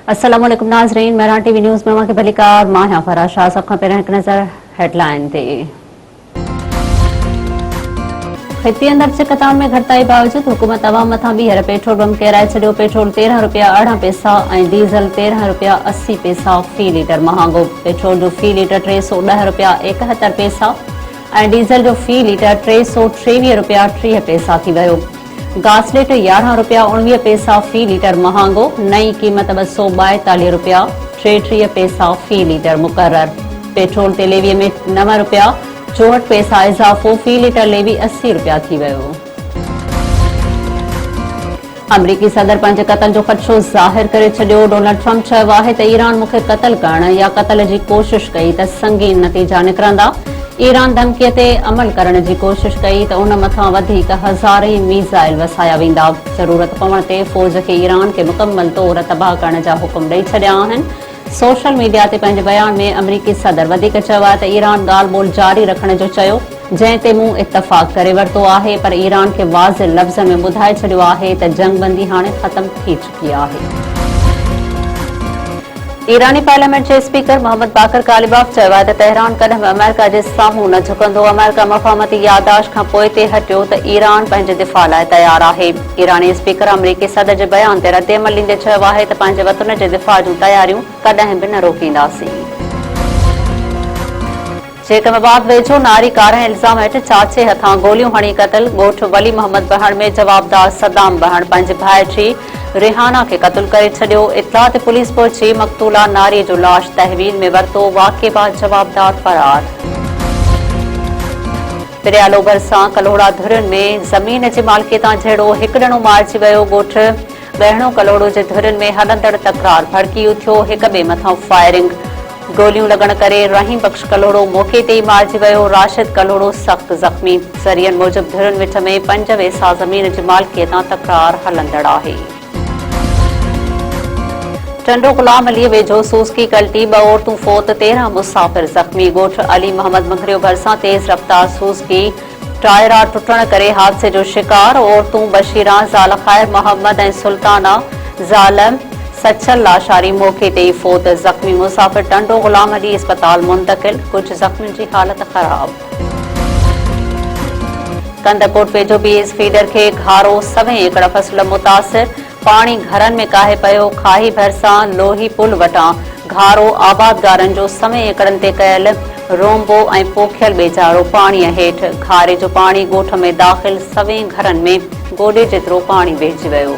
अस्सलाम वालेकुम नाज़रीन, मेहरान टीवी न्यूज़ में के भलीकार मां फराज शाह। सब खां पहिरियों हिकु नज़र हेडलाइन ते। खिती अंदर चिकतान में घटिताई बावजूद हुकूमत अवाम मथां ॿीहर पेट्रोल पंप किराए छॾियो। पेट्रोल 13 रुपया 18 पैसा ऐं डीज़ल 13 रुपया 80 पैसा फी लीटर महांगो। पेट्रोल जो फी लीटर 310 रुपया 71 पैसा ऐं डीज़ल जो फी लीटर 323 रुपया 30 पैसा थी वियो। घासलेट 11 रुपया 19 पैसा फी लीटर महांगो। नई कीमत 242 रुपया 33 पैसा फी लीटर मुकर्रर। पेट्रोल ते लेवीअ में 9 रुपया 64 पैसा इजाफो। फी लीटर लेवी 80 रुपया थी वियो। अमरीकी सदर पंहिंजे क़त्ल जो ख़दशो ज़ाहिर करे छॾियो। डोनाल्ड ट्रंप चयो आहे त ईरान मूंखे क़त्ल करण या क़त्ल जी कोशिश कई त संगीन नतीजा निकिरंदा। ईरान धमकीअ ते अमल करण जी कोशिश कई त उन मथां वधीक हज़ारे मीज़ाइल वसाया वेंदा। ज़रूरत पवण ते फ़ौज खे ईरान खे मुकमल तौर तबाह करण जा हुकुम ॾेई छॾिया आहिनि। सोशल मीडिया ते पंहिंजे बयान में अमरीकी सदर वधीक चयो आहे त ईरान ॻाल्हि ॿोल जारी रखण जो चयो, जंहिं ते मूं इत्तफ़ाक़ करे वरितो आहे, पर ईरान खे वाज़िह लफ़्ज़नि में ॿुधाए छॾियो आहे त जंगबंदी हाणे ख़त्म थी चुकी आहे। ईरानी पार्लियामेंट जे स्पीकर मोहम्मद बाकर कालिबाफ चयो आहे त तेहरान कॾहिं बि अमेरिका जे साम्हूं न झुकंदो। अमेरिका मफ़ाहमती याददाश्त खां पोइ ते हटियो त ईरान पंहिंजे दिफ़ा लाइ तयारु आहे। ईरानी स्पीकर अमरीकी सदर जे बयान ते रद्दअमल ॾींदे चयो आहे त पंहिंजे वतन जे दिफ़ा जूं तयारियूं कॾहिं बि न रोकींदासीं। जेकमाबाद वेझो नारी कारे इल्ज़ाम हेठि चाचे हथां गोलियूं हणी क़त्ल। ॻोठ वली मोहम्मद बहण में जवाबदार सदाम बहण पंहिंजे भाइटी रिहाना खे क़त्ल करे छॾियो। इत्तला ते पुलिस पहुची मक़तूला नारीअ जो लाश तहवील में वरितो। वाक़िए बाद जवाबदार फरार। पिरियालो भरिसां कलोड़ा धुरियुनि में ज़मीन जी मालिकियतां जहिड़ो हिकु ॼणो मारिजी वियो। ॻोठ ॿहिणो कलोड़ो जे धुरियुनि में हलंदड़ तकरार भड़की उथियो। हिक ॿिए मथां फायरिंग। गोलियूं लॻण करे रहीम बख़्श कलोड़ो मौक़े ते ई मारिजी वियो। राशिद कलोड़ो सख़्त ज़ख़्मी। ज़रियनि मूजिब धुरियुनि विच में 5 वेसा ज़मीन जी मालिकियतां तकरार हलंदड़ आहे। टंडो गुलाम अली वेझो सूसकी कल्टी 2 औरतूं फोत, 13 मुसाफ़िर ज़ख़्मी। ॻोठ अली मोहम्मद मगरियो भरिसां तेज़ रफ़्तार सूसकी टायरा टुटण करे हादसे जो शिकार। औरतूं बशीरा ज़ाल ख़ैर मोहम्मद ऐं सुल्ताना ज़ाल सचल लाशारी मौक़े ते ई फोत। ज़ख़्मी मुसाफ़िर टंडो गुलाम अली अस्पताल मुंतक़िल। कुझु ज़ख़्मियुनि जी हालत ख़राब। कंदकोट वेझो बीएस फीडर खे घारो, 7 एकड़ फसल मुतासिर। पाणी घरनि में काहे पियो। खाही भरिसां लोही पुल वटां घारो। आबादगारनि जो 7 एकड़नि ते कयल रोंबो ऐं पोखियल बेचारो पाणीअ हेठि। घारे जो पाणी ॻोठ में दाख़िल। 7 घरनि में गोॾे जेतिरो पाणी वहिजी वियो।